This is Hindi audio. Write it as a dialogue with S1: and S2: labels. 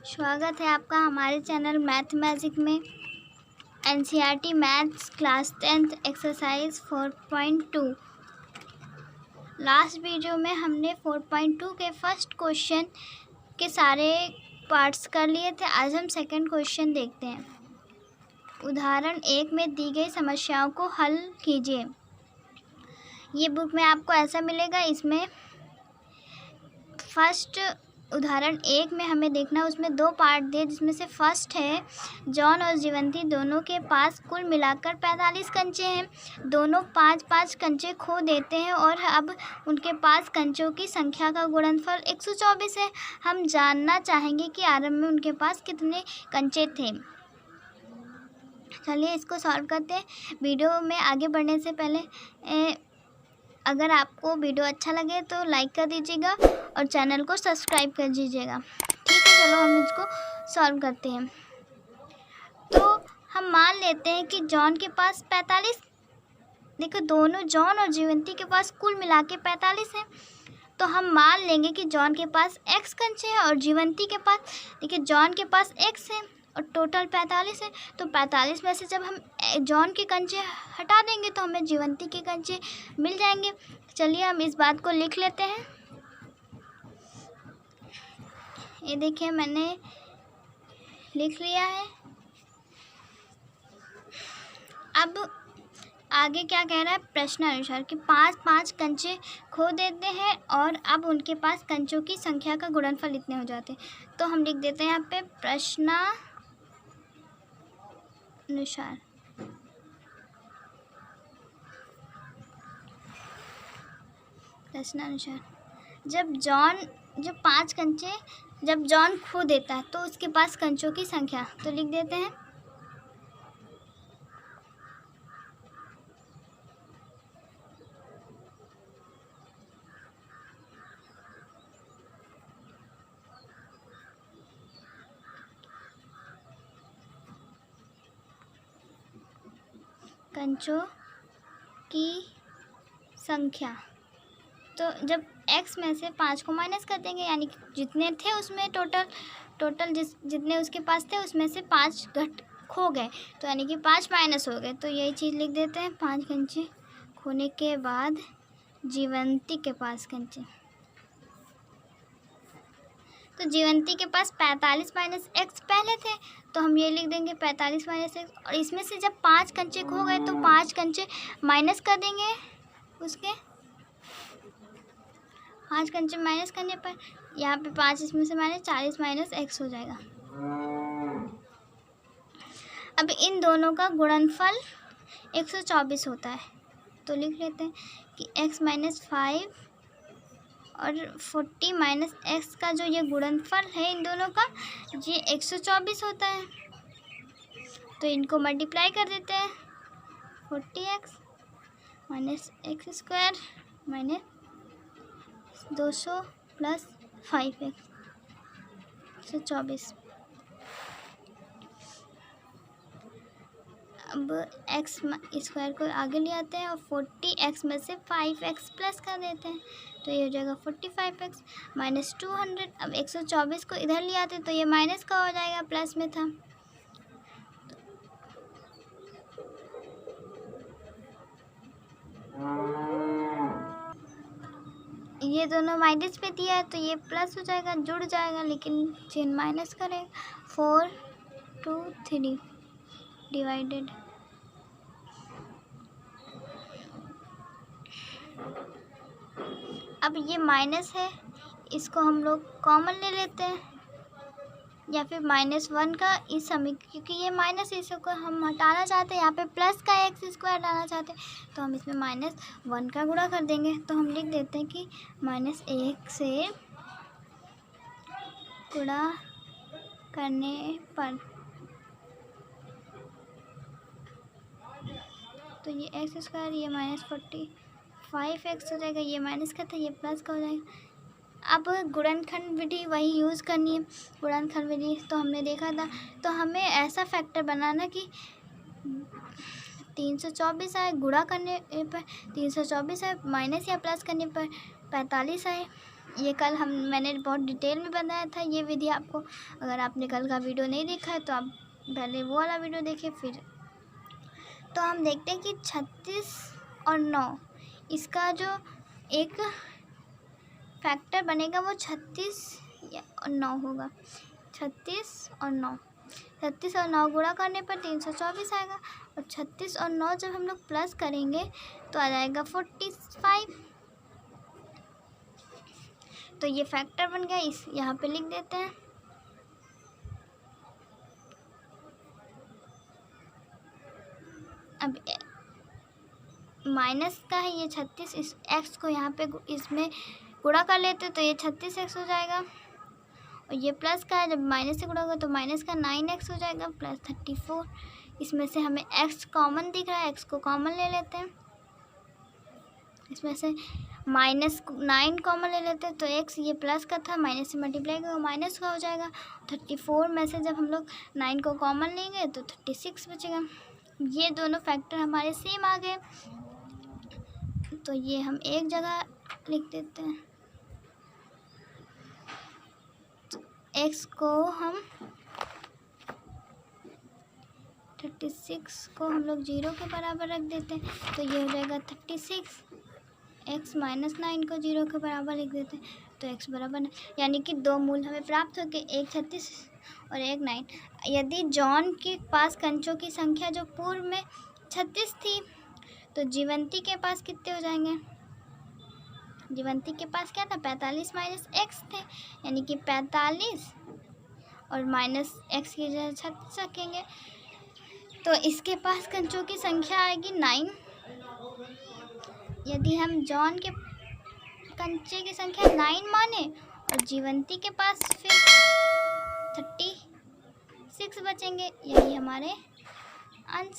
S1: स्वागत है आपका हमारे चैनल मैथ मैजिक में। NCERT maths class 10th exercise 4.2। Last video में हमने 4.2 के फर्स्ट क्वेश्चन के सारे पार्ट्स कर लिए थे। आज हम सेकंड क्वेश्चन देखते हैं। उदाहरण 1 में दी गई समस्याओं को हल कीजिए। ये बुक में आपको ऐसा मिलेगा। इसमें फर्स्ट उदाहरण 1 में हमें देखना, उसमें 2 पार्ट दिए, जिसमें से फर्स्ट है जॉन और जीवंती दोनों के पास कुल मिलाकर 45 कंचे हैं। दोनों 5-5 कंचे खो देते हैं और अब उनके पास कंचों की संख्या का गुणनफल 124 है। हम जानना चाहेंगे कि आरंभ में उनके पास कितने कंचे थे। चलिए इसको सॉल्व करते हैं। वीडियो में आगे बढ़ने से पहले अगर आपको वीडियो अच्छा लगे तो लाइक कर दीजिएगा और चैनल को सब्सक्राइब कर दीजिएगा। ठीक है, चलो हम इसको सॉल्व करते हैं। तो हम मान लेते हैं कि जॉन के पास 45, देखो दोनों जॉन और जीवंती के पास कुल मिला के 45 है। तो हम मान लेंगे कि जॉन के पास x कंचे हैं और जीवंती के पास, देखिए जॉन के पास x है और टोटल 45 है। तो 45 में से जब हम जॉन के कंचे हटा देंगे तो हमें जीवंती के कंचे मिल जाएंगे। चलिए हम इस बात को लिख लेते हैं। ये देखिए मैंने लिख लिया है। अब आगे क्या कह रहा है, प्रश्न अनुसार कि 5-5 कंचे खो देते हैं और अब उनके पास कंचों की संख्या का गुणनफल इतने हो जाते हैं। तो हम लिख देते हैं यहाँ पे प्रश्नानुसार जब जॉन खो देता है तो उसके पास कंचों की संख्या, तो लिख देते हैं कंचों की संख्या। तो जब x में से 5 को माइनस कर देंगे, यानी कि जितने थे उसमें टोटल जितने उसके पास थे उसमें से 5 घट खो गए, तो यानी कि 5 माइनस हो गए। तो यही चीज़ लिख देते हैं। 5 कंचे खोने के बाद जीवंती के पास कंचे, तो जीवंती के पास 45 माइनस x पहले थे, तो हम ये लिख देंगे 45 माइनस x। और इसमें से जब 5 कंचे खो गए तो 5 कंचे माइनस कर देंगे उसके। 5 कंचे माइनस करने पर यहाँ पे 5 इसमें से माइनस 40 माइनस x हो जाएगा। अब इन दोनों का गुणनफल 124 होता है, तो लिख लेते हैं कि x माइनस 5 और 40 माइनस x का जो ये गुणनफल है इन दोनों का, ये 124 होता है। तो इनको मल्टीप्लाई कर देते हैं। 40x minus x square minus 200 plus 5x 124। अब x स्क्वायर को आगे ले आते हैं और 40x में से 5x प्लस कर देते हैं, तो ये हो जाएगा 45x माइनस 200। अब 124 को इधर ले आते हैं तो ये माइनस का हो जाएगा, प्लस में था। ये दोनों माइनस पे दिया है तो ये प्लस हो जाएगा, जुड़ जाएगा, लेकिन चिन्ह माइनस करें। 4 2 3 डिवाइडेड। अब ये माइनस है, इसको हम लोग कॉमन ले लेते हैं, या फिर -1 का इस समीकरण, क्योंकि ये माइनस है इसको हम हटाना चाहते हैं, यहाँ पे प्लस का x स्क्वायर हटाना चाहते हैं, तो हम इसमें -1 का गुणा कर देंगे। तो हम लिख देते हैं कि -1 से गुणा करने पर, तो ये x स्क्वायर, ये -45x हो जाएगा, ये माइनस का था ये प्लस का हो जाएगा। अब गुणनखंड विधि वही यूज़ करनी है। गुणनखंड विधि तो हमने देखा था, तो हमें ऐसा फैक्टर बनाना कि 324 आए गुणा करने पर 324 आए, माइनस या प्लस करने पर 45 आए। ये कल मैंने बहुत डिटेल में बनाया था ये विधि आपको। अगर आपने कल का वीडियो नहीं देखा है तो आप पहले वो वाला वीडियो देखें फिर। तो हम देखते हैं कि 36 और 9 इसका जो एक फैक्टर बनेगा वो 36 और 9 होगा। 36 और 9 गुणा करने पर 324 आएगा। और 36 और 9 जब हम लोग प्लस करेंगे तो आ जाएगा 45। तो ये फैक्टर बन गया, इस यहाँ पे लिख देते हैं। अब माइनस का है ये 36, इस x को यहाँ पे इसमें गुणा कर लेते तो ये 36x हो जाएगा। और ये प्लस का है, जब माइनस से गुणा होगा तो माइनस का 9x हो जाएगा प्लस 34। इसमें से हमें x कॉमन दिख रहा है, x को कॉमन ले लेते हैं। इसमें से -9 कॉमन ले लेते हैं तो x ये प्लस का था, माइनस से मल्टीप्लाई करेंगे माइनस का हो जाएगा। 34 में से जब हम लोग 9 को कॉमन लेंगे तो 36 बचेगा। ये दोनों फैक्टर हमारे सेम आ गए, तो ये हम एक जगह लिख देते हैं। तो x को हम 36 को हम लोग 0 के बराबर रख देते हैं, तो ये हो जाएगा 36। x -9 को 0 के बराबर लिख देते हैं तो x बराबर 9, यानी कि दो मूल हमें प्राप्त हो गए, एक 36 और एक 9। यदि जॉन के पास कंचों की संख्या जो पूर्व में 36 थी तो जीवंती के पास कितने हो जाएंगे? जीवंती के पास क्या था? 45 माइनस x थे, यानी कि 45 और माइनस x की जगह 36 रखेंगे तो इसके पास कंचों की संख्या आएगी 9। यदि हम जॉन के कंचे की संख्या 9 माने और जीवंती के पास फिर 36 बचेंगे, यही हमारे आंसर।